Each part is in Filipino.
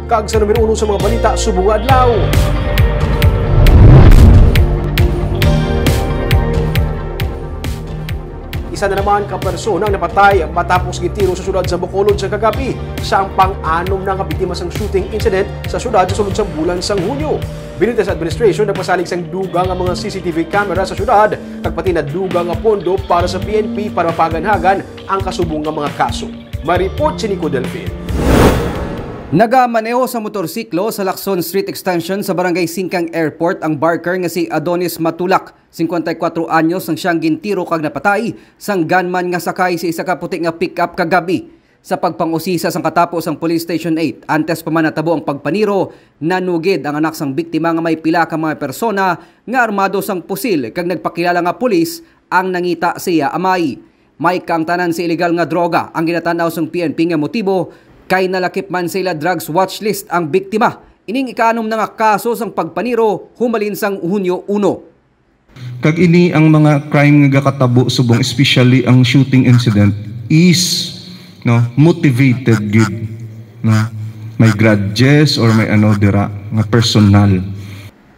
kag sa numero 1 sa mga balita subong nga adlaw. Isa na naman ka personang napatay matapos gitiro sa syudad sa Bacolod sa kagabi. Siya ang pang-anom na nga biktima sang shooting incident sa syudad sa sulod sa bulan sang Hunyo. Binuntes administration nagpasalig sang dugang ang mga CCTV camera sa syudad kag pati na dugang nga pondo para sa PNP para mapaganhagan ang kasubong nga mga kaso. Maripot si Nico Delfin. Nagamaneho sa motorsiklo sa Lacson Street Extension sa Barangay Singkang Airport ang barker nga si Adonis Matulak. 54 anyos ang siyang gintiro kag napatay sang gunman nga sakay sa isa ka puti nga pick-up kagabi. Sa pagpangusisa sang katapos ang Police Station 8, antes pa man natabo ang pagpaniro, nanugid ang anak sang biktima nga may pila ka mga persona nga armado sang pusil kag nagpakilala nga pulis ang nangita siya amay. May kang tanan sa illegal nga droga ang ginatanaw sang PNP nga motibo kay nalakip man sila drugs watchlist ang biktima. Ining ikanom na nga kaso sang pagpaniro humalin sang Hunyo 1. Kag ini ang mga crime nga katabo subong especially ang shooting incident is motivated gid may grudges or may dira nga personal.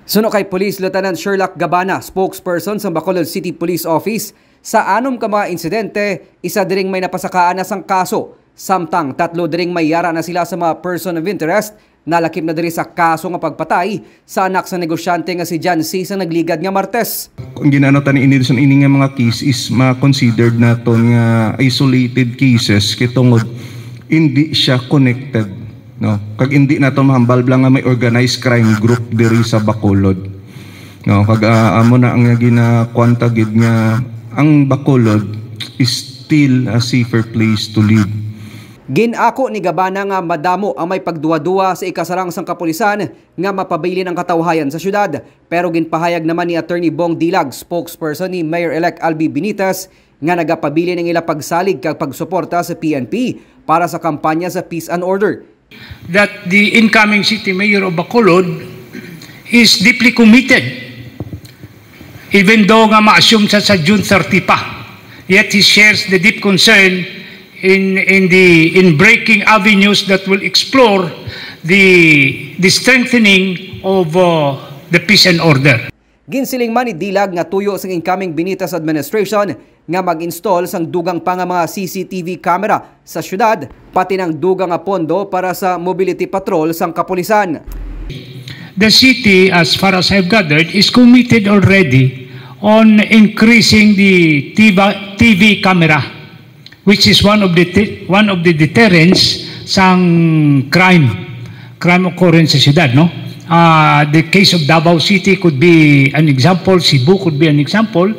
Suno kay Police Lieutenant Sherlock Gabana, spokesperson sa Bacolod City Police Office, sa anom ka mga insidente, isa diring may napasakaan na sang kaso. Samtang 3 diring may yara na sila sa mga person of interest, nalakip na diri sa kaso nga pagpatay sa anak sa negosyante nga si John C. sa nagligad nga Martes. Ang ginanatan ni Inilson ini nga mga case is ma-considered naton nga isolated cases kitungod hindi siya connected, no? Kag hindi naton mahambal lang nga may organized crime group diri sa Bacolod. No, kag amo na ang ginakwanta gid nga ang Bacolod is still a safer place to live. Ginako ni Gabana nga madamo ang may pagduwa-duwa sa ikasarang sang kapulisan nga mapabilin ang katawhayan sa syudad. Pero ginpahayag naman ni Attorney Bong Dilag, spokesperson ni Mayor-elect Albi Benitez, nga nagapabilin ang ila pagsalig kag pagsuporta sa PNP para sa kampanya sa peace and order. That the incoming city mayor of Bacolod is deeply committed, even though nga ma-assume sa June 30 pa. Yet he shares the deep concern in breaking avenues that will explore the strengthening of the peace and order. Ginsiling man ni Dilag nga tuyo sa incoming Benitez administration nga mag-install sang dugang pa nga mga CCTV camera sa syudad, pati ng dugang nga pondo para sa mobility patrol sang kapulisan. The city, as far as I've gathered, is committed already on increasing the TV camera, which is one of the deterrents sang crime occurrence sa syudad, no? The case of Davao City could be an example, Cebu could be an example,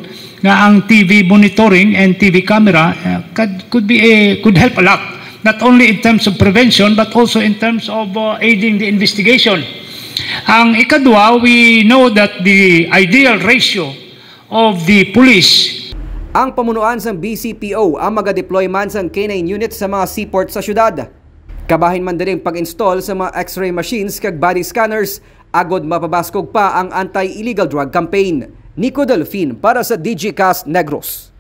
na ang TV monitoring and TV camera could help a lot, not only in terms of prevention but also in terms of aiding the investigation. Ang ikadwa, we know that the ideal ratio of the police. Ang pamunuan sa BCPO ang maga-deploy man sa K9 unit sa mga seaport sa syudad. Kabahin man din pag-install sa mga x-ray machines kag body scanners agod mapabaskog pa ang anti-illegal drug campaign. Nico Delfin para sa DigiCast Negros.